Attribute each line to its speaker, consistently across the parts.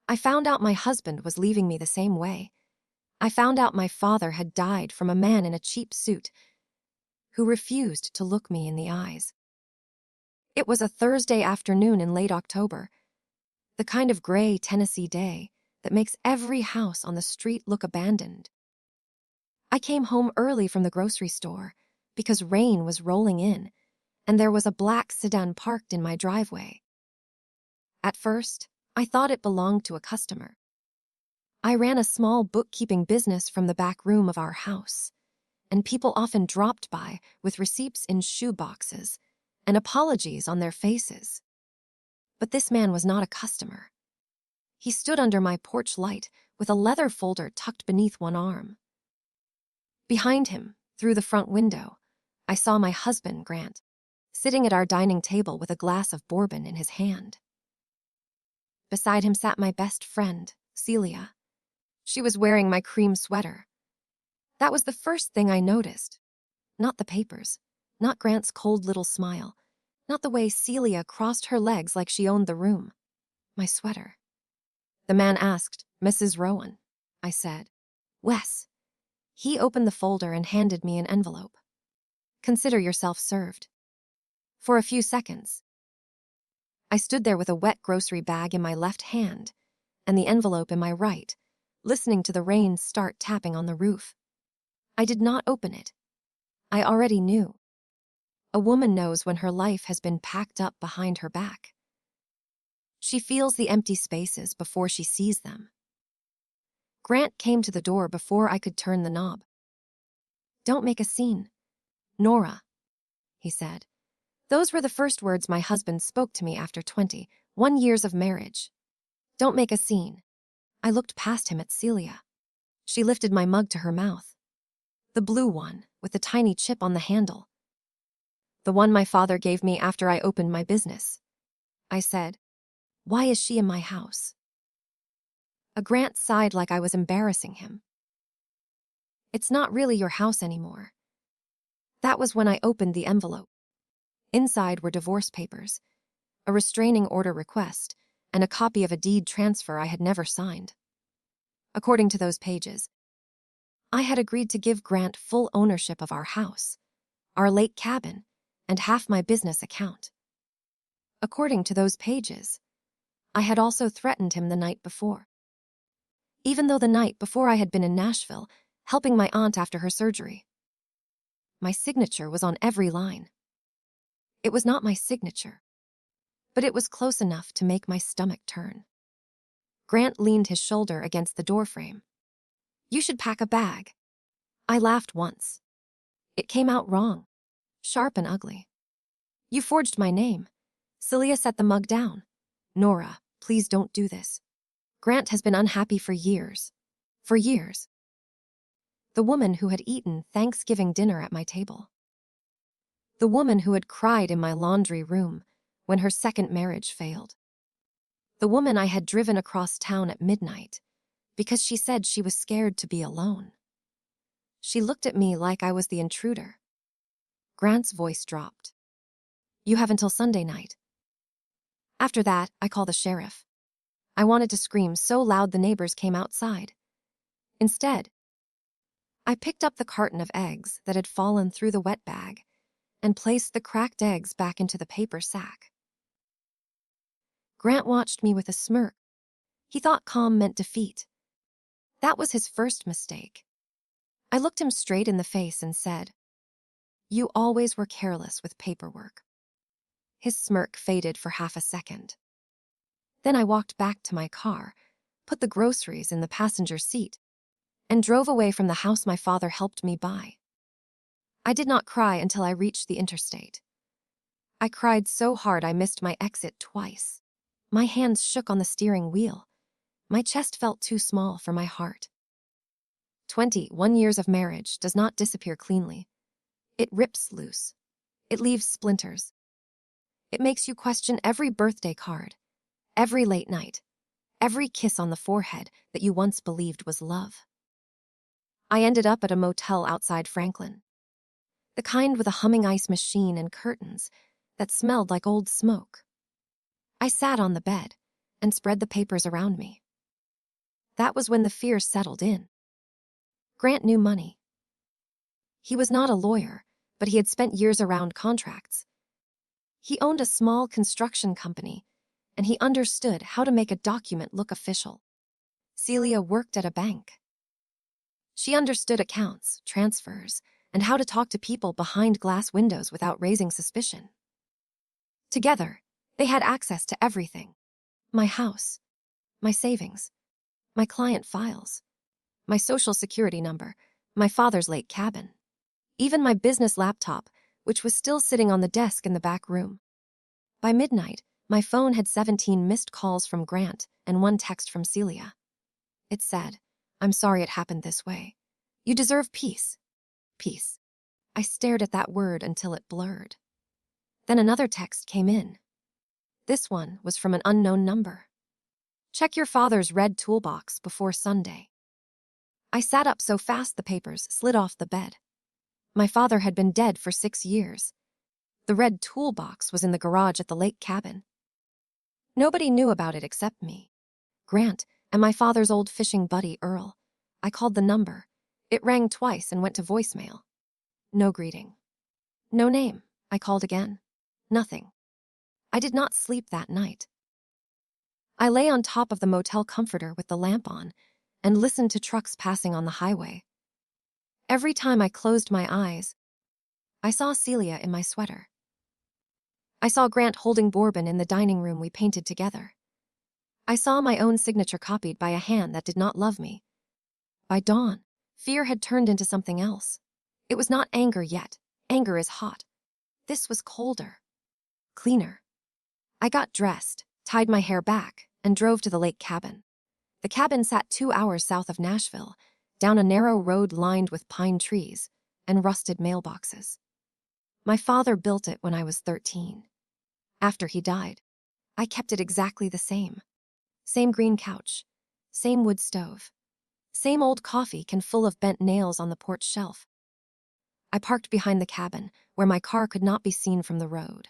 Speaker 1: I found out my husband was leaving me the same way. I found out my father had died from a man in a cheap suit who refused to look me in the eyes. It was a Thursday afternoon in late October, the kind of gray Tennessee day that makes every house on the street look abandoned. I came home early from the grocery store because rain was rolling in and there was a black sedan parked in my driveway. At first, I thought it belonged to a customer. I ran a small bookkeeping business from the back room of our house, and people often dropped by with receipts in shoe boxes and apologies on their faces. But this man was not a customer. He stood under my porch light with a leather folder tucked beneath one arm. Behind him, through the front window, I saw my husband, Grant, sitting at our dining table with a glass of bourbon in his hand. Beside him sat my best friend, Celia. She was wearing my cream sweater. That was the first thing I noticed. Not the papers, not Grant's cold little smile, not the way Celia crossed her legs like she owned the room. My sweater. The man asked, "Mrs. Rowan?" I said. "Wes." He opened the folder and handed me an envelope. "Consider yourself served." For a few seconds, I stood there with a wet grocery bag in my left hand and the envelope in my right, listening to the rain start tapping on the roof. I did not open it. I already knew. A woman knows when her life has been packed up behind her back. She feels the empty spaces before she sees them. Grant came to the door before I could turn the knob. "Don't make a scene, Nora," he said. Those were the first words my husband spoke to me after 21 years of marriage. "Don't make a scene." I looked past him at Celia. She lifted my mug to her mouth. The blue one, with the tiny chip on the handle. "The one my father gave me after I opened my business." I said, "Why is she in my house?" Grant sighed like I was embarrassing him. "It's not really your house anymore." That was when I opened the envelope. Inside were divorce papers, a restraining order request, and a copy of a deed transfer I had never signed. According to those pages, I had agreed to give Grant full ownership of our house, our lake cabin, and half my business account. According to those pages, I had also threatened him the night before. Even though the night before I had been in Nashville, helping my aunt after her surgery. My signature was on every line. It was not my signature, but it was close enough to make my stomach turn. Grant leaned his shoulder against the doorframe. "You should pack a bag." I laughed once. It came out wrong, sharp and ugly. "You forged my name." Celia set the mug down. "Nora, please don't do this. Grant has been unhappy for years. For years." The woman who had eaten Thanksgiving dinner at my table. The woman who had cried in my laundry room when her second marriage failed. The woman I had driven across town at midnight because she said she was scared to be alone. She looked at me like I was the intruder. Grant's voice dropped. "You have until Sunday night." After that, I called the sheriff. I wanted to scream so loud the neighbors came outside. Instead, I picked up the carton of eggs that had fallen through the wet bag and placed the cracked eggs back into the paper sack. Grant watched me with a smirk. He thought calm meant defeat. That was his first mistake. I looked him straight in the face and said, "You always were careless with paperwork." His smirk faded for half a second. Then I walked back to my car, put the groceries in the passenger seat, and drove away from the house my father helped me buy. I did not cry until I reached the interstate. I cried so hard I missed my exit twice. My hands shook on the steering wheel. My chest felt too small for my heart. 21 years of marriage does not disappear cleanly. It rips loose. It leaves splinters. It makes you question every birthday card, every late night, every kiss on the forehead that you once believed was love. I ended up at a motel outside Franklin. The kind with a humming ice machine and curtains that smelled like old smoke. I sat on the bed and spread the papers around me. That was when the fear settled in. Grant knew money. He was not a lawyer, but he had spent years around contracts. He owned a small construction company, and he understood how to make a document look official. Celia worked at a bank. She understood accounts, transfers, and how to talk to people behind glass windows without raising suspicion. Together, they had access to everything. My house, my savings, my client files, my social security number, my father's lake cabin, even my business laptop, which was still sitting on the desk in the back room. By midnight, my phone had 17 missed calls from Grant and 1 text from Celia. It said, "I'm sorry it happened this way. You deserve peace. Peace." I stared at that word until it blurred. Then another text came in. This one was from an unknown number. "Check your father's red toolbox before Sunday." I sat up so fast the papers slid off the bed. My father had been dead for 6 years. The red toolbox was in the garage at the lake cabin. Nobody knew about it except me, Grant, and my father's old fishing buddy, Earl. I called the number. It rang twice and went to voicemail. No greeting. No name. I called again. Nothing. I did not sleep that night. I lay on top of the motel comforter with the lamp on and listened to trucks passing on the highway. Every time I closed my eyes, I saw Celia in my sweater. I saw Grant holding bourbon in the dining room we painted together. I saw my own signature copied by a hand that did not love me. By dawn, fear had turned into something else. It was not anger yet. Anger is hot. This was colder. Cleaner. I got dressed, tied my hair back, and drove to the lake cabin. The cabin sat 2 hours south of Nashville, down a narrow road lined with pine trees and rusted mailboxes. My father built it when I was 13. After he died, I kept it exactly the same. Same green couch, same wood stove, same old coffee can full of bent nails on the porch shelf. I parked behind the cabin, where my car could not be seen from the road.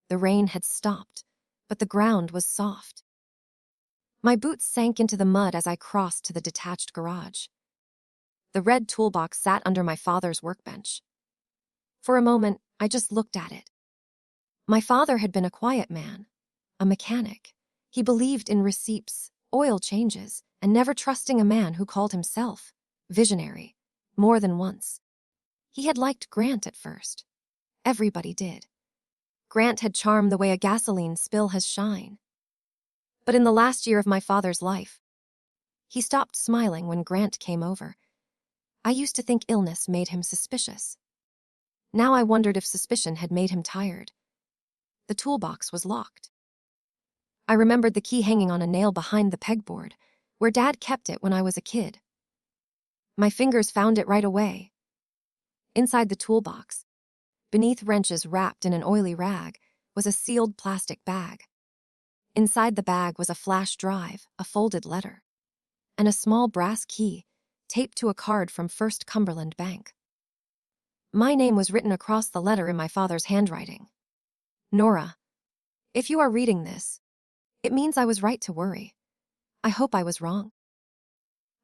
Speaker 1: The rain had stopped, but the ground was soft. My boots sank into the mud as I crossed to the detached garage. The red toolbox sat under my father's workbench. For a moment, I just looked at it. My father had been a quiet man, a mechanic. He believed in receipts, oil changes, and never trusting a man who called himself visionary more than once. He had liked Grant at first. Everybody did. Grant had charm the way a gasoline spill has shine. But in the last year of my father's life, he stopped smiling when Grant came over. I used to think illness made him suspicious. Now I wondered if suspicion had made him tired. The toolbox was locked. I remembered the key hanging on a nail behind the pegboard, where Dad kept it when I was a kid. My fingers found it right away. Inside the toolbox, beneath wrenches wrapped in an oily rag, was a sealed plastic bag. Inside the bag was a flash drive, a folded letter, and a small brass key taped to a card from First Cumberland Bank. My name was written across the letter in my father's handwriting. Nora, if you are reading this, it means I was right to worry. I hope I was wrong.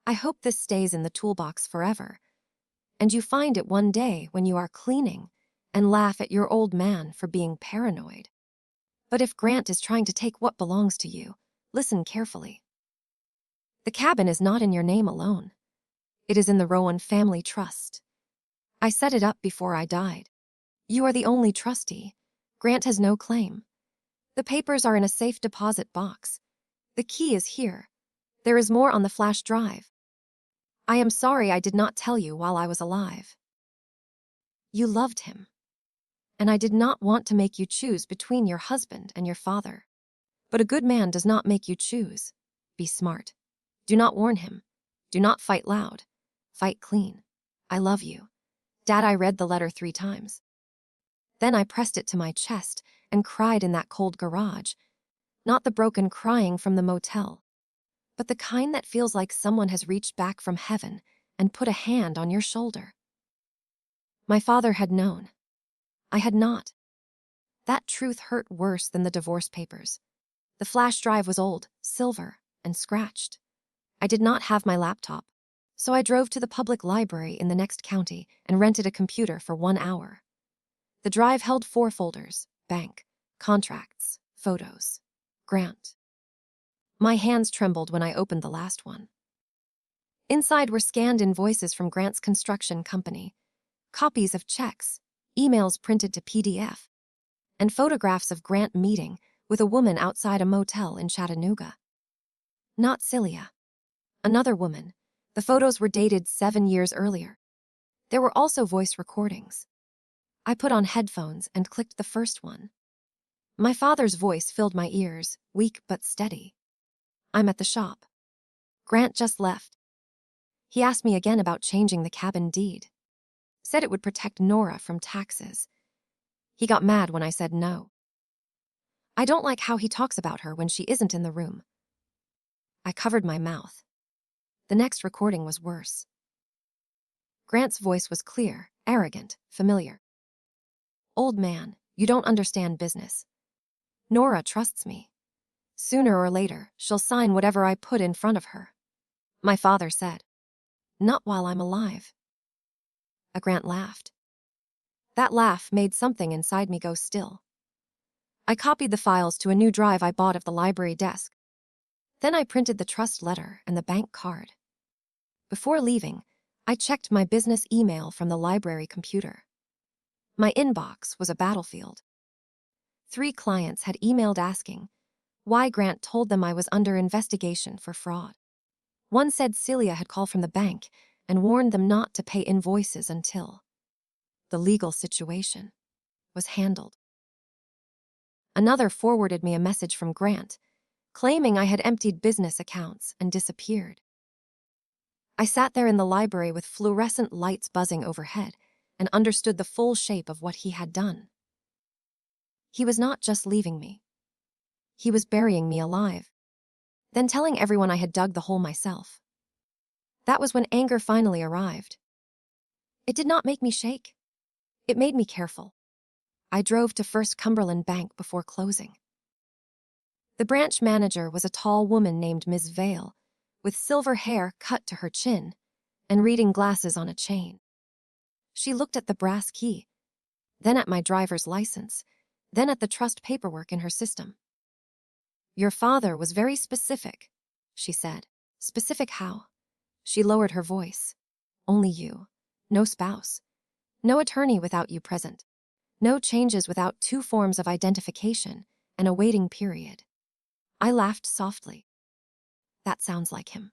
Speaker 1: I hope this stays in the toolbox forever, and you find it one day when you are cleaning and laugh at your old man for being paranoid. But if Grant is trying to take what belongs to you, listen carefully. The cabin is not in your name alone. It is in the Rowan family trust. I set it up before I died. You are the only trustee. Grant has no claim. The papers are in a safe deposit box. The key is here. There is more on the flash drive. I am sorry I did not tell you while I was alive. You loved him, and I did not want to make you choose between your husband and your father. But a good man does not make you choose. Be smart. Do not warn him. Do not fight loud. Fight clean. I love you. Dad, I read the letter 3 times. Then I pressed it to my chest and cried in that cold garage. Not the broken crying from the motel, but the kind that feels like someone has reached back from heaven and put a hand on your shoulder. My father had known. I had not. That truth hurt worse than the divorce papers. The flash drive was old, silver, and scratched. I did not have my laptop, so I drove to the public library in the next county and rented a computer for 1 hour. The drive held 4 folders: bank, contracts, photos, Grant. My hands trembled when I opened the last one. Inside were scanned invoices from Grant's construction company, copies of checks, emails printed to PDF, and photographs of Grant meeting with a woman outside a motel in Chattanooga. Not Celia. Another woman. The photos were dated 7 years earlier. There were also voice recordings. I put on headphones and clicked the first one. My father's voice filled my ears, weak but steady. "I'm at the shop. Grant just left. He asked me again about changing the cabin deed. Said it would protect Nora from taxes. He got mad when I said no. I don't like how he talks about her when she isn't in the room." I covered my mouth. The next recording was worse. Grant's voice was clear, arrogant, familiar. "Old man, you don't understand business. Nora trusts me. Sooner or later, she'll sign whatever I put in front of her." My father said. "Not while I'm alive." Grant laughed. That laugh made something inside me go still. I copied the files to a new drive I bought at the library desk. Then I printed the trust letter and the bank card. Before leaving, I checked my business email from the library computer. My inbox was a battlefield. 3 clients had emailed asking why Grant told them I was under investigation for fraud. One said Celia had called from the bank and warned them not to pay invoices until the legal situation was handled. Another forwarded me a message from Grant, claiming I had emptied business accounts and disappeared. I sat there in the library with fluorescent lights buzzing overhead and understood the full shape of what he had done. He was not just leaving me. He was burying me alive, then telling everyone I had dug the hole myself. That was when anger finally arrived. It did not make me shake. It made me careful. I drove to First Cumberland Bank before closing. The branch manager was a tall woman named Ms. Vale, with silver hair cut to her chin and reading glasses on a chain. She looked at the brass key, then at my driver's license, then at the trust paperwork in her system. "Your father was very specific," she said. "Specific how?" She lowered her voice. "Only you. No spouse. No attorney without you present. No changes without 2 forms of identification and a waiting period." I laughed softly. That sounds like him.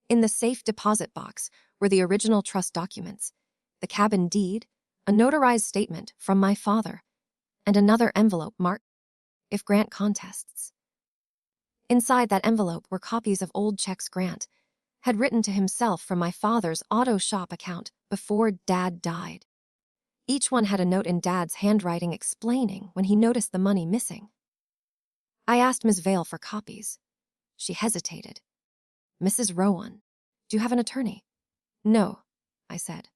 Speaker 1: In the safe deposit box were the original trust documents, the cabin deed, a notarized statement from my father, and another envelope marked "If Grant contests." Inside that envelope were copies of old checks Grant had written to himself from my father's auto shop account before Dad died. Each one had a note in Dad's handwriting explaining when he noticed the money missing. I asked Ms. Vale for copies. She hesitated. "Mrs. Rowan, do you have an attorney?" "No," I said.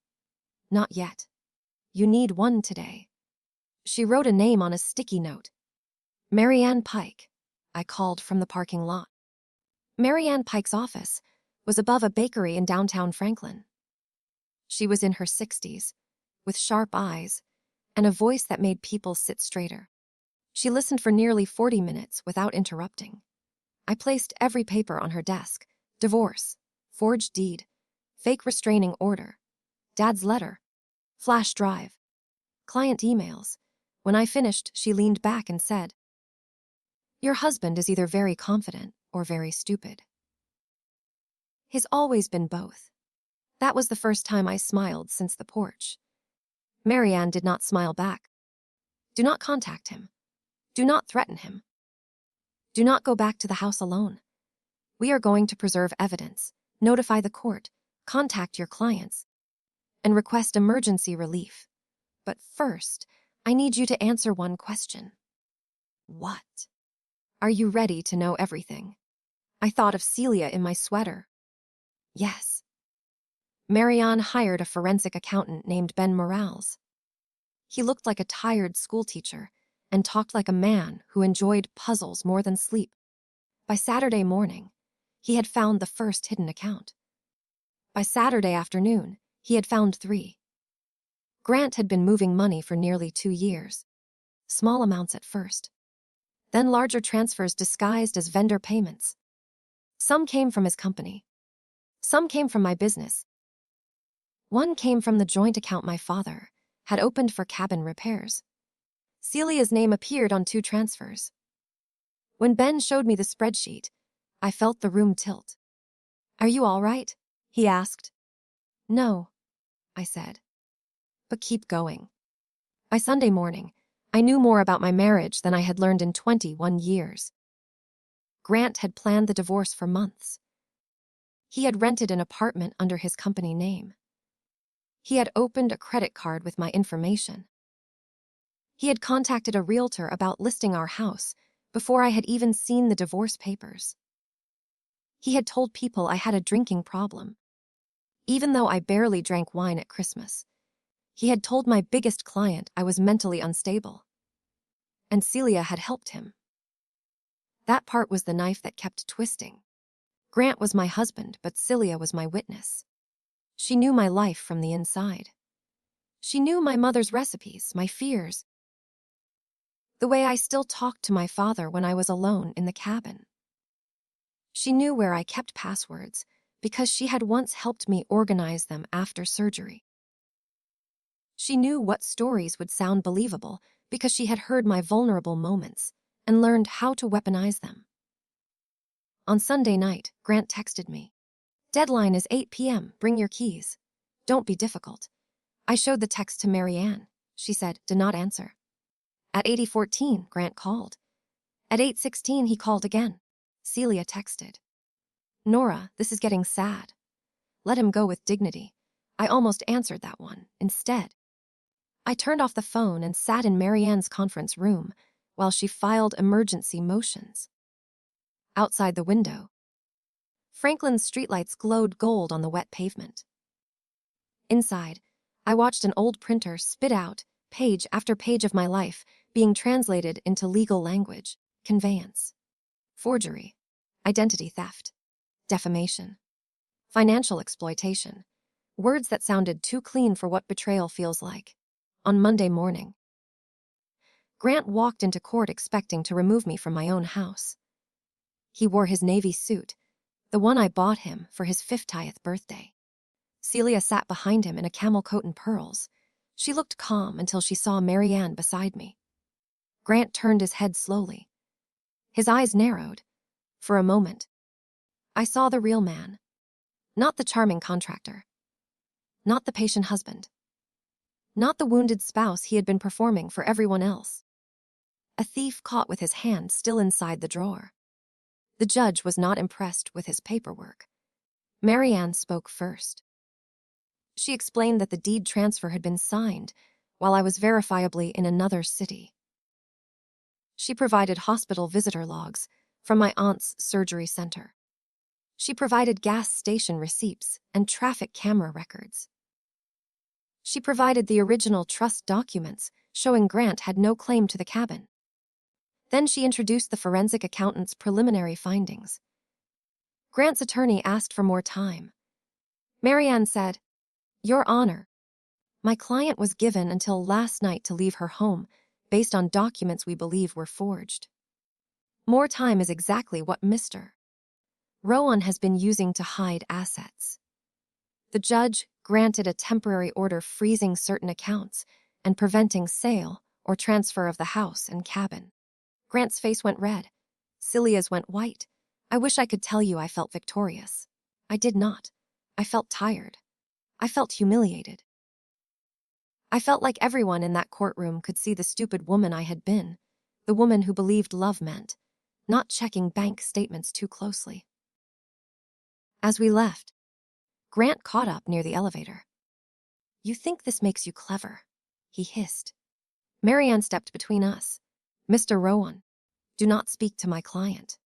Speaker 1: "Not yet. You need one today." She wrote a name on a sticky note. "Marianne Pike," I called from the parking lot. Marianne Pike's office was above a bakery in downtown Franklin. She was in her 60s, with sharp eyes and a voice that made people sit straighter. She listened for nearly 40 minutes without interrupting. I placed every paper on her desk: divorce, forged deed, fake restraining order, Dad's letter, flash drive, client emails. When I finished, she leaned back and said, "Your husband is either very confident or very stupid." He's always been both. That was the first time I smiled since the porch. Marianne did not smile back. "Do not contact him. Do not threaten him. Do not go back to the house alone. We are going to preserve evidence, notify the court, contact your clients, and request emergency relief. But first, I need you to answer one question." "What?" "Are you ready to know everything?" I thought of Celia in my sweater. "Yes." Marianne hired a forensic accountant named Ben Morales. He looked like a tired schoolteacher and talked like a man who enjoyed puzzles more than sleep. By Saturday morning, He had found the first hidden account. By Saturday afternoon, he had found 3. Grant had been moving money for nearly 2 years. Small amounts at first. Then larger transfers disguised as vendor payments. Some came from his company. Some came from my business. One came from the joint account my father had opened for cabin repairs. Celia's name appeared on 2 transfers. When Ben showed me the spreadsheet, I felt the room tilt. "Are you all right?" he asked. "No," I said. "But keep going." By Sunday morning, I knew more about my marriage than I had learned in 21 years. Grant had planned the divorce for months. He had rented an apartment under his company name. He had opened a credit card with my information. He had contacted a realtor about listing our house before I had even seen the divorce papers. He had told people I had a drinking problem. Even though I barely drank wine at Christmas, he had told my biggest client I was mentally unstable. And Celia had helped him. That part was the knife that kept twisting. Grant was my husband, but Celia was my witness. She knew my life from the inside. She knew my mother's recipes, my fears, the way I still talked to my father when I was alone in the cabin. She knew where I kept passwords because she had once helped me organize them after surgery. She knew what stories would sound believable because she had heard my vulnerable moments and learned how to weaponize them. On Sunday night, Grant texted me. "Deadline is 8 p.m. Bring your keys. Don't be difficult." I showed the text to Marianne. She said, "Do not answer." At 8:14, Grant called. At 8:16, he called again. Celia texted, "Nora, this is getting sad. Let him go with dignity." I almost answered that one. Instead, I turned off the phone and sat in Marianne's conference room while she filed emergency motions. Outside the window, Franklin's streetlights glowed gold on the wet pavement. Inside, I watched an old printer spit out page after page of my life being translated into legal language: conveyance, forgery, identity theft, defamation, financial exploitation, words that sounded too clean for what betrayal feels like. On Monday morning, Grant walked into court expecting to remove me from my own house. He wore his navy suit, the one I bought him for his 50th birthday. Celia sat behind him in a camel coat and pearls. She looked calm until she saw Marianne beside me. Grant turned his head slowly. His eyes narrowed. For a moment, I saw the real man. Not the charming contractor. Not the patient husband. Not the wounded spouse he had been performing for everyone else. A thief caught with his hand still inside the drawer. The judge was not impressed with his paperwork. Marianne spoke first. She explained that the deed transfer had been signed while I was verifiably in another city. She provided hospital visitor logs from my aunt's surgery center. She provided gas station receipts and traffic camera records. She provided the original trust documents showing Grant had no claim to the cabin. Then she introduced the forensic accountant's preliminary findings. Grant's attorney asked for more time. Marianne said, "Your Honor, my client was given until last night to leave her home based on documents we believe were forged. More time is exactly what Mr. Rowan has been using to hide assets." The judge granted a temporary order freezing certain accounts and preventing sale or transfer of the house and cabin. Grant's face went red. Celia's went white. I wish I could tell you I felt victorious. I did not. I felt tired. I felt humiliated. I felt like everyone in that courtroom could see the stupid woman I had been, the woman who believed love meant not checking bank statements too closely. As we left, Grant caught up near the elevator. "You think this makes you clever," he hissed. Marianne stepped between us. "Mr. Rowan, do not speak to my client."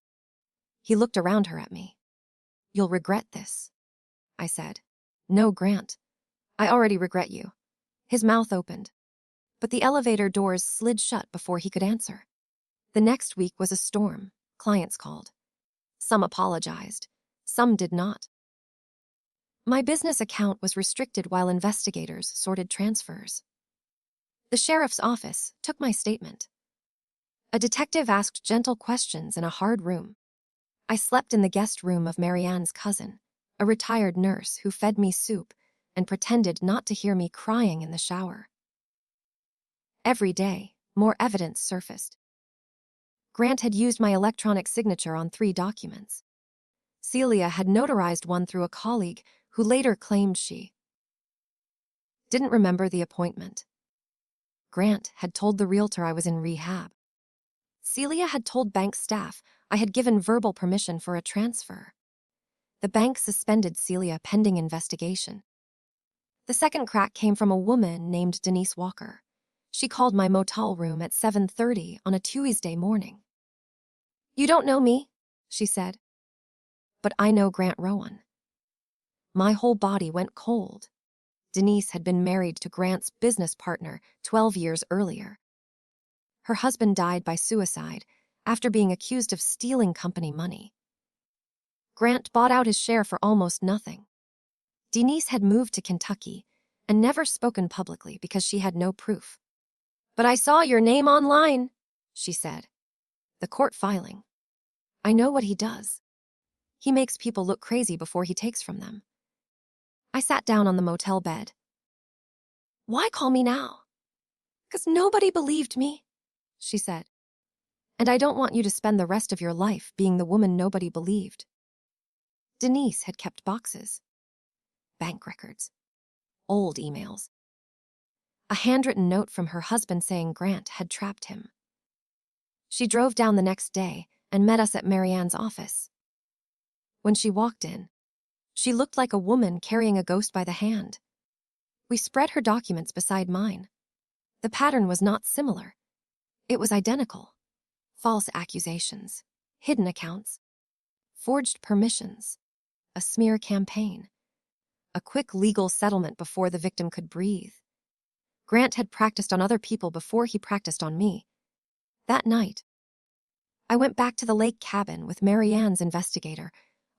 Speaker 1: He looked around her at me. "You'll regret this," I said. "No, Grant. I already regret you." His mouth opened, but the elevator doors slid shut before he could answer. The next week was a storm. Clients called. Some apologized. Some did not. My business account was restricted while investigators sorted transfers. The sheriff's office took my statement. A detective asked gentle questions in a hard room. I slept in the guest room of Marianne's cousin, a retired nurse who fed me soup and pretended not to hear me crying in the shower. Every day, more evidence surfaced. Grant had used my electronic signature on 3 documents. Celia had notarized one through a colleague who later claimed she didn't remember the appointment. Grant had told the realtor I was in rehab. Celia had told bank staff I had given verbal permission for a transfer. The bank suspended Celia pending investigation. The second crack came from a woman named Denise Walker. She called my motel room at 7:30 on a Tuesday morning. "You don't know me," she said. "But I know Grant Rowan." My whole body went cold. Denise had been married to Grant's business partner 12 years earlier. Her husband died by suicide after being accused of stealing company money. Grant bought out his share for almost nothing. Denise had moved to Kentucky and never spoken publicly because she had no proof. "But I saw your name online," she said. "The court filing. I know what he does. He makes people look crazy before he takes from them." I sat down on the motel bed. "Why call me now?" "'Cause nobody believed me," she said. "And I don't want you to spend the rest of your life being the woman nobody believed." Denise had kept boxes, bank records, old emails, a handwritten note from her husband saying Grant had trapped him. She drove down the next day and met us at Marianne's office. When she walked in, she looked like a woman carrying a ghost by the hand. We spread her documents beside mine. The pattern was not similar. It was identical. False accusations, hidden accounts, forged permissions, a smear campaign, a quick legal settlement before the victim could breathe. Grant had practiced on other people before he practiced on me. That night, I went back to the lake cabin with Marianne's investigator,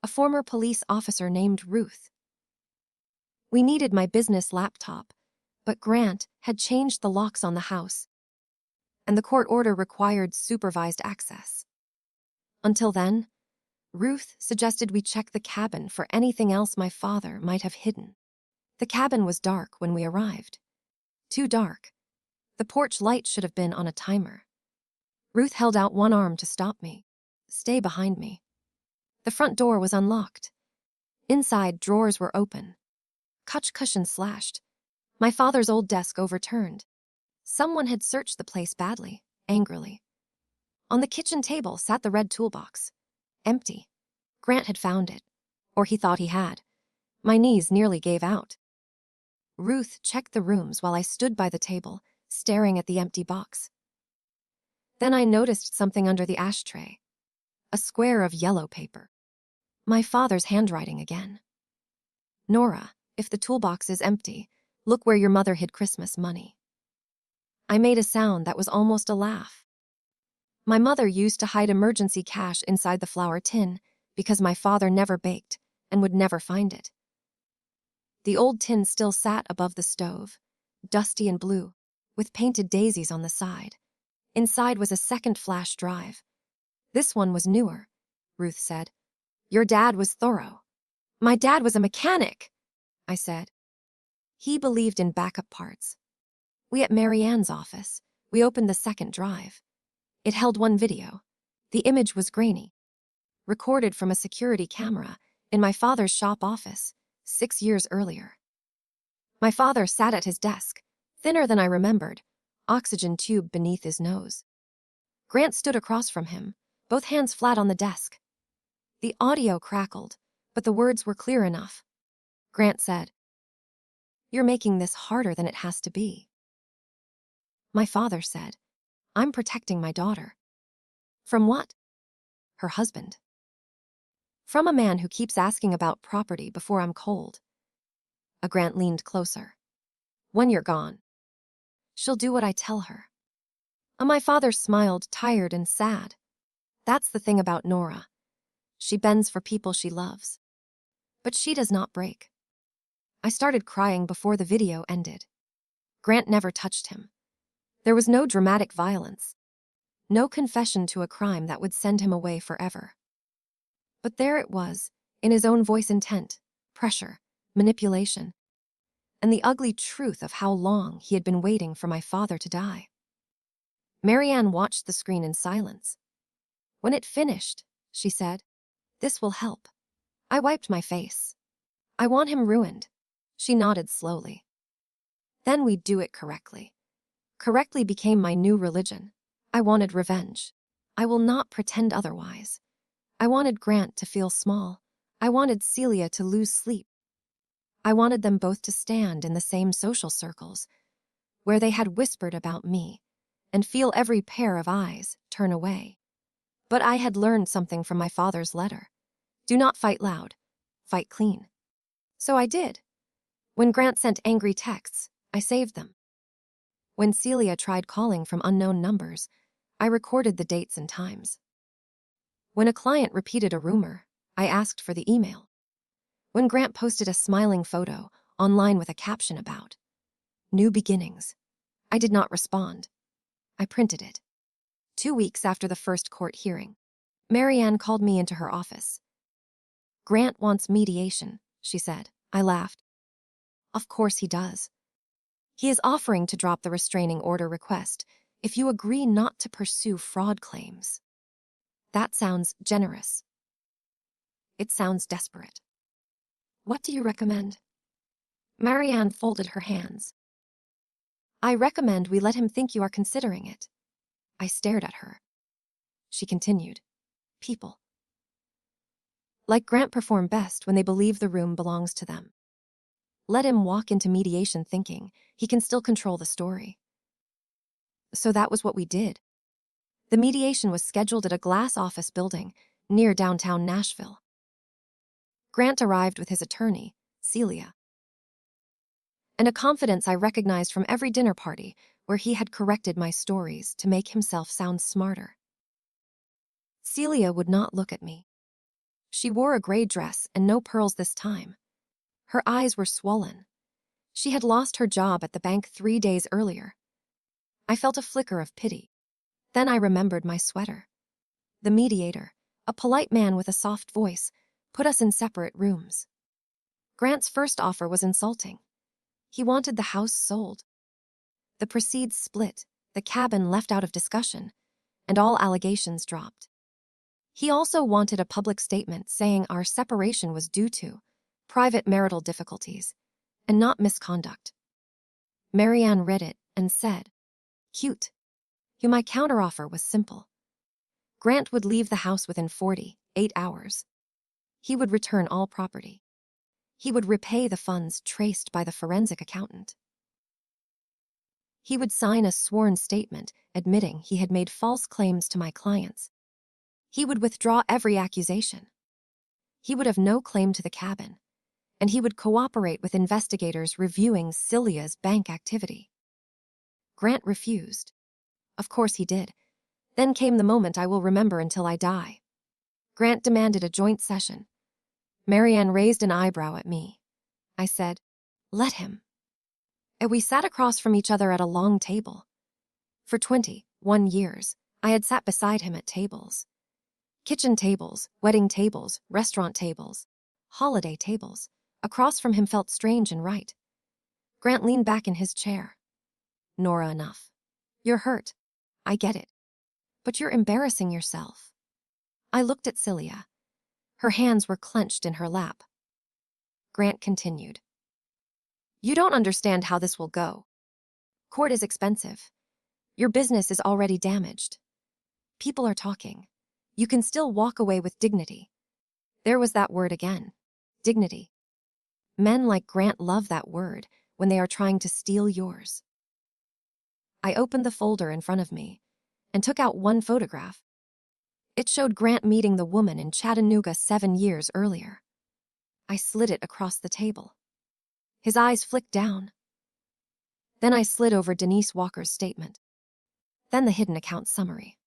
Speaker 1: a former police officer named Ruth. We needed my business laptop, but Grant had changed the locks on the house, and the court order required supervised access. Until then, Ruth suggested we check the cabin for anything else my father might have hidden. The cabin was dark when we arrived. Too dark. The porch light should have been on a timer. Ruth held out one arm to stop me. "Stay behind me." The front door was unlocked. Inside, drawers were open. Couch cushions slashed. My father's old desk overturned. Someone had searched the place badly, angrily. On the kitchen table sat the red toolbox. Empty. Grant had found it. Or he thought he had. My knees nearly gave out. Ruth checked the rooms while I stood by the table, staring at the empty box. Then I noticed something under the ashtray. A square of yellow paper. My father's handwriting again. "Nora, if the toolbox is empty, look where your mother hid Christmas money." I made a sound that was almost a laugh. My mother used to hide emergency cash inside the flour tin because my father never baked and would never find it. The old tin still sat above the stove, dusty and blue, with painted daisies on the side. Inside was a second flash drive. "This one was newer," Ruth said. "Your dad was thorough." "My dad was a mechanic," I said. He believed in backup parts. We at Marianne's office, we opened the second drive. It held one video. The image was grainy, recorded from a security camera in my father's shop office 6 years earlier. My father sat at his desk, thinner than I remembered, oxygen tube beneath his nose. Grant stood across from him, both hands flat on the desk. The audio crackled, but the words were clear enough. Grant said, "You're making this harder than it has to be." My father said, "I'm protecting my daughter." From what? Her husband. From a man who keeps asking about property before I'm cold. Grant leaned closer. "When you're gone, she'll do what I tell her." My father smiled, tired and sad. "That's the thing about Nora. She bends for people she loves. But she does not break. I started crying before the video ended. Grant never touched him. There was no dramatic violence. No confession to a crime that would send him away forever. But there it was, in his own voice: intent, pressure, manipulation, and the ugly truth of how long he had been waiting for my father to die. Marianne watched the screen in silence. When it finished, she said, "This will help." I wiped my face. "I want him ruined." She nodded slowly. "Then we do it correctly." Correctly became my new religion. I wanted revenge. I will not pretend otherwise. I wanted Grant to feel small. I wanted Celia to lose sleep. I wanted them both to stand in the same social circles, where they had whispered about me, and feel every pair of eyes turn away. But I had learned something from my father's letter. Do not fight loud. Fight clean. So I did. When Grant sent angry texts, I saved them. When Celia tried calling from unknown numbers, I recorded the dates and times. When a client repeated a rumor, I asked for the email. When Grant posted a smiling photo online with a caption about "New Beginnings," I did not respond. I printed it. 2 weeks after the first court hearing, Marianne called me into her office. "Grant wants mediation," she said. I laughed. "Of course he does. He is offering to drop the restraining order request if you agree not to pursue fraud claims." That sounds generous. It sounds desperate. What do you recommend? Marianne folded her hands. I recommend we let him think you are considering it. I stared at her. She continued. People like Grant perform best when they believe the room belongs to them. Let him walk into mediation thinking he can still control the story. So that was what we did. The mediation was scheduled at a glass office building near downtown Nashville. Grant arrived with his attorney, Celia, and a confidence I recognized from every dinner party where he had corrected my stories to make himself sound smarter. Celia would not look at me. She wore a gray dress and no pearls this time. Her eyes were swollen. She had lost her job at the bank 3 days earlier. I felt a flicker of pity. Then I remembered my sweater. The mediator, a polite man with a soft voice, put us in separate rooms. Grant's first offer was insulting. He wanted the house sold. The proceeds split, the cabin left out of discussion, and all allegations dropped. He also wanted a public statement saying our separation was due to private marital difficulties and not misconduct. Marianne read it and said, "Cute." My counteroffer was simple. Grant would leave the house within 48 hours. He would return all property. He would repay the funds traced by the forensic accountant. He would sign a sworn statement admitting he had made false claims to my clients. He would withdraw every accusation. He would have no claim to the cabin, and he would cooperate with investigators reviewing Celia's bank activity. Grant refused. Of course he did. Then came the moment I will remember until I die. Grant demanded a joint session. Marianne raised an eyebrow at me. I said, "Let him." And we sat across from each other at a long table. For 21 years, I had sat beside him at tables. Kitchen tables, wedding tables, restaurant tables, holiday tables. Across from him felt strange and right. Grant leaned back in his chair. "Nora, enough. You're hurt. I get it. But you're embarrassing yourself." I looked at Celia. Her hands were clenched in her lap. Grant continued. "You don't understand how this will go. Court is expensive. Your business is already damaged. People are talking. You can still walk away with dignity." There was that word again. Dignity. Men like Grant love that word when they are trying to steal yours. I opened the folder in front of me and took out one photograph. It showed Grant meeting the woman in Chattanooga 7 years earlier. I slid it across the table. His eyes flicked down. Then I slid over Denise Walker's statement. Then the hidden account summary.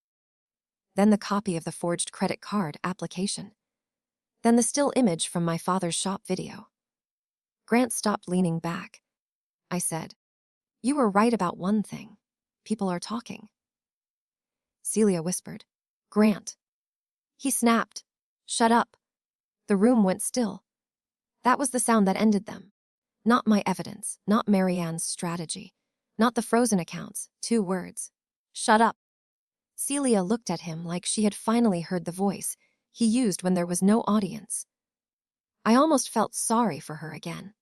Speaker 1: Then the copy of the forged credit card application. Then the still image from my father's shop video. Grant stopped leaning back. I said, "You were right about one thing. People are talking." Celia whispered, "Grant." He snapped, "Shut up." The room went still. That was the sound that ended them. Not my evidence, not Marianne's strategy, not the frozen accounts, 2 words. "Shut up." Celia looked at him like she had finally heard the voice he used when there was no audience. I almost felt sorry for her again.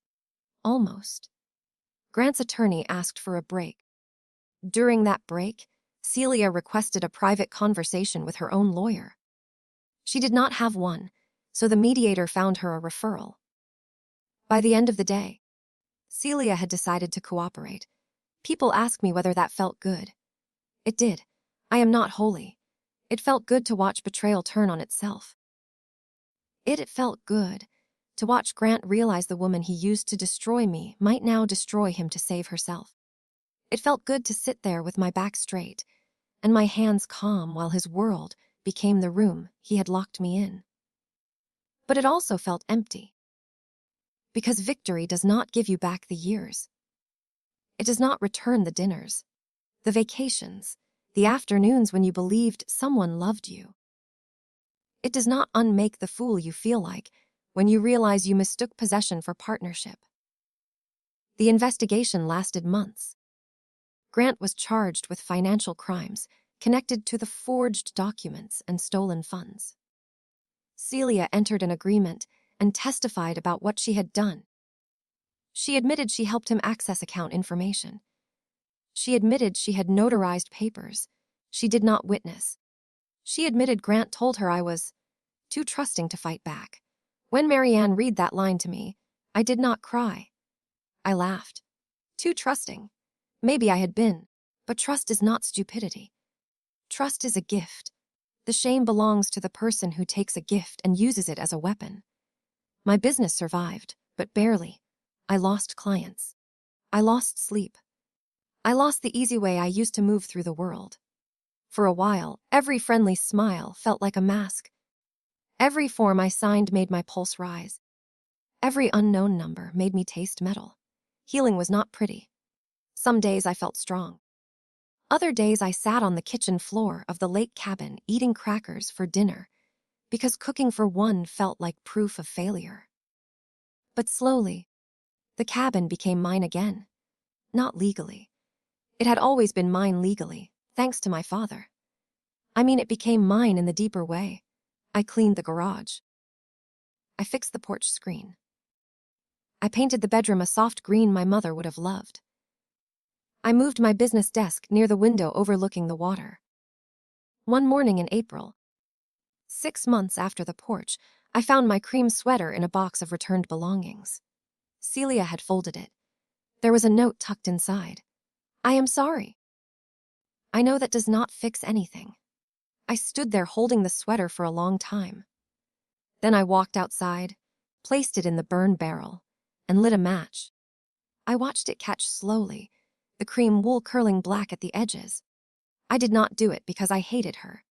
Speaker 1: Almost. Grant's attorney asked for a break. During that break, Celia requested a private conversation with her own lawyer. She did not have one, so the mediator found her a referral. By the end of the day, Celia had decided to cooperate. People ask me whether that felt good. It did. I am not holy. It felt good to watch betrayal turn on itself. It felt good to watch Grant realize the woman he used to destroy me might now destroy him to save herself. It felt good to sit there with my back straight and my hands calm while his world became the room he had locked me in. But it also felt empty. Because victory does not give you back the years. It does not return the dinners, the vacations, the afternoons when you believed someone loved you. It does not unmake the fool you feel like when you realize you mistook possession for partnership. The investigation lasted months. Grant was charged with financial crimes connected to the forged documents and stolen funds. Celia entered an agreement and testified about what she had done. She admitted she helped him access account information. She admitted she had notarized papers she did not witness. She admitted Grant told her I was too trusting to fight back. When Marianne read that line to me, I did not cry. I laughed. Too trusting. Maybe I had been, but trust is not stupidity. Trust is a gift. The shame belongs to the person who takes a gift and uses it as a weapon. My business survived, but barely. I lost clients. I lost sleep. I lost the easy way I used to move through the world. For a while, every friendly smile felt like a mask. Every form I signed made my pulse rise. Every unknown number made me taste metal. Healing was not pretty. Some days I felt strong. Other days I sat on the kitchen floor of the lake cabin eating crackers for dinner because cooking for one felt like proof of failure. But slowly, the cabin became mine again. Not legally. It had always been mine legally, thanks to my father. I mean, it became mine in the deeper way. I cleaned the garage. I fixed the porch screen. I painted the bedroom a soft green my mother would have loved. I moved my business desk near the window overlooking the water. One morning in April, 6 months after the porch, I found my cream sweater in a box of returned belongings. Celia had folded it. There was a note tucked inside. "I am sorry." I know that does not fix anything. I stood there holding the sweater for a long time. Then I walked outside, placed it in the burn barrel, and lit a match. I watched it catch slowly, the cream wool curling black at the edges. I did not do it because I hated her.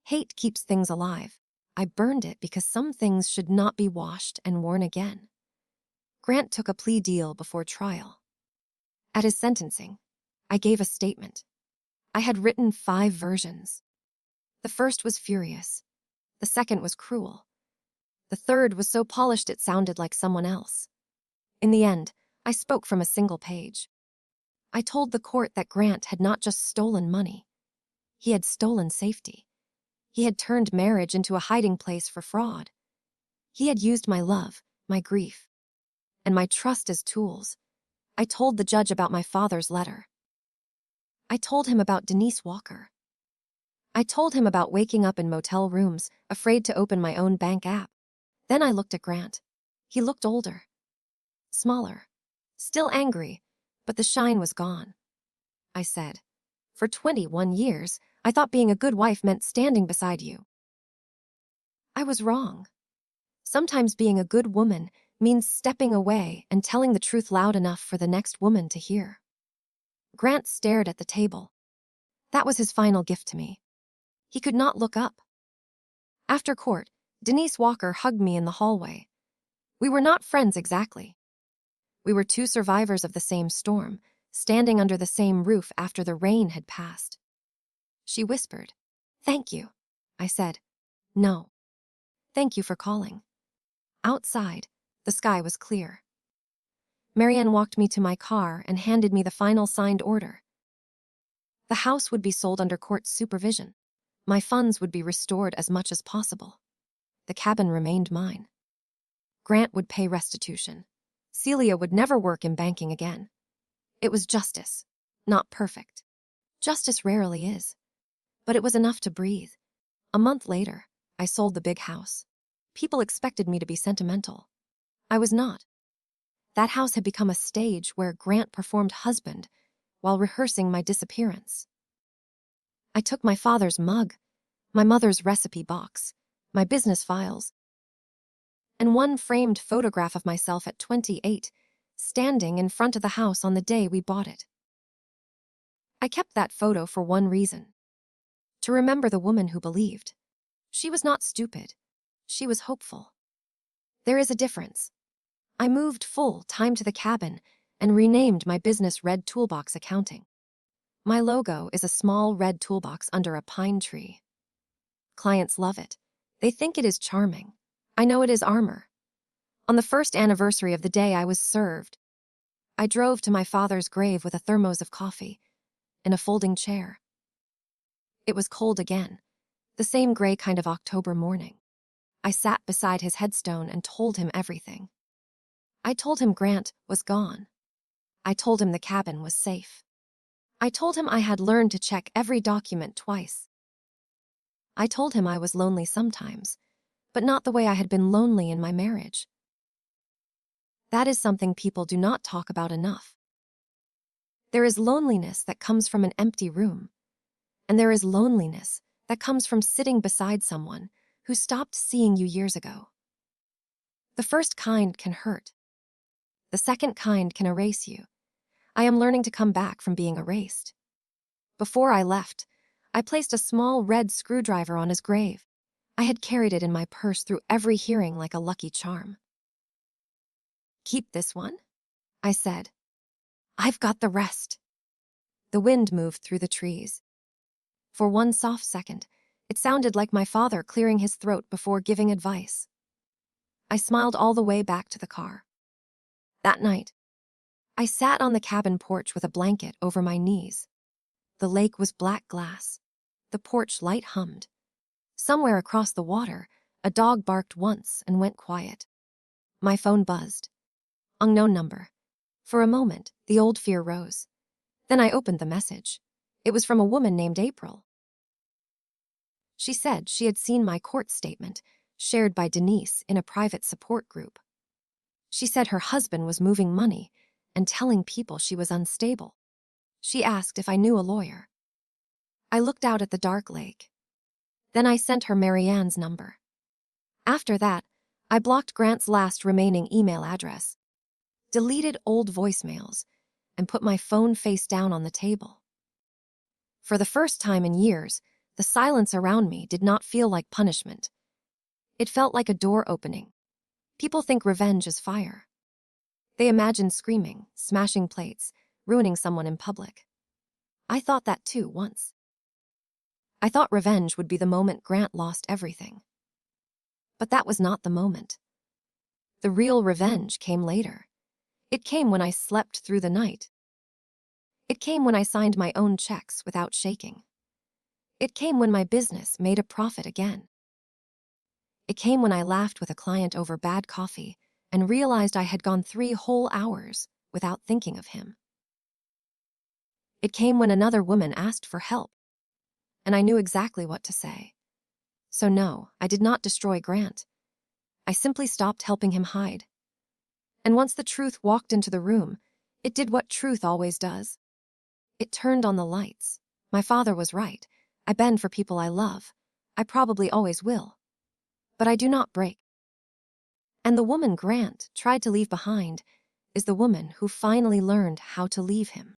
Speaker 1: Hate keeps things alive. I burned it because some things should not be washed and worn again. Grant took a plea deal before trial. At his sentencing, I gave a statement. I had written 5 versions. The first was furious. The second was cruel. The third was so polished it sounded like someone else. In the end, I spoke from a single page. I told the court that Grant had not just stolen money. He had stolen safety. He had turned marriage into a hiding place for fraud. He had used my love, my grief, and my trust as tools. I told the judge about my father's letter. I told him about Denise Walker. I told him about waking up in motel rooms, afraid to open my own bank app. Then I looked at Grant. He looked older, smaller, still angry, but the shine was gone. I said, "For 21 years, I thought being a good wife meant standing beside you." I was wrong. Sometimes being a good woman means stepping away and telling the truth loud enough for the next woman to hear. Grant stared at the table. That was his final gift to me. He could not look up. After court, Denise Walker hugged me in the hallway. We were not friends exactly. We were two survivors of the same storm, standing under the same roof after the rain had passed. She whispered, "Thank you." I said, "No. Thank you for calling." Outside, the sky was clear. Marianne walked me to my car and handed me the final signed order. The house would be sold under court supervision. My funds would be restored as much as possible. The cabin remained mine. Grant would pay restitution. Celia would never work in banking again. It was justice, not perfect. Justice rarely is. But it was enough to breathe. A month later, I sold the big house. People expected me to be sentimental. I was not. That house had become a stage where Grant performed husband while rehearsing my disappearance. I took my father's mug, my mother's recipe box, my business files, and one framed photograph of myself at 28, standing in front of the house on the day we bought it. I kept that photo for one reason: to remember the woman who believed. She was not stupid. She was hopeful. There is a difference. I moved full-time to the cabin and renamed my business Red Toolbox Accounting. My logo is a small red toolbox under a pine tree. Clients love it. They think it is charming. I know it is armor. On the first anniversary of the day I was served, I drove to my father's grave with a thermos of coffee in a folding chair. It was cold again, the same gray kind of October morning. I sat beside his headstone and told him everything. I told him Grant was gone. I told him the cabin was safe. I told him I had learned to check every document twice. I told him I was lonely sometimes, but not the way I had been lonely in my marriage. That is something people do not talk about enough. There is loneliness that comes from an empty room, and there is loneliness that comes from sitting beside someone who stopped seeing you years ago. The first kind can hurt. The second kind can erase you. I am learning to come back from being erased. Before I left, I placed a small red screwdriver on his grave. I had carried it in my purse through every hearing like a lucky charm. "Keep this one?" I said. "I've got the rest." The wind moved through the trees. For one soft second, it sounded like my father clearing his throat before giving advice. I smiled all the way back to the car. That night, I sat on the cabin porch with a blanket over my knees. The lake was black glass. The porch light hummed. Somewhere across the water, a dog barked once and went quiet. My phone buzzed. Unknown number. For a moment, the old fear rose. Then I opened the message. It was from a woman named April. She said she had seen my court statement, shared by Denise in a private support group. She said her husband was moving money and telling people she was unstable. She asked if I knew a lawyer. I looked out at the dark lake. Then I sent her Marianne's number. After that, I blocked Grant's last remaining email address, deleted old voicemails, and put my phone face down on the table. For the first time in years, the silence around me did not feel like punishment. It felt like a door opening. People think revenge is fire. They imagine screaming, smashing plates, ruining someone in public. I thought that too once. I thought revenge would be the moment Grant lost everything. But that was not the moment. The real revenge came later. It came when I slept through the night. It came when I signed my own checks without shaking. It came when my business made a profit again. It came when I laughed with a client over bad coffee and realized I had gone 3 whole hours without thinking of him. It came when another woman asked for help, and I knew exactly what to say. So no, I did not destroy Grant. I simply stopped helping him hide. And once the truth walked into the room, it did what truth always does. It turned on the lights. My father was right. I bend for people I love. I probably always will. But I do not break. And the woman Grant tried to leave behind is the woman who finally learned how to leave him.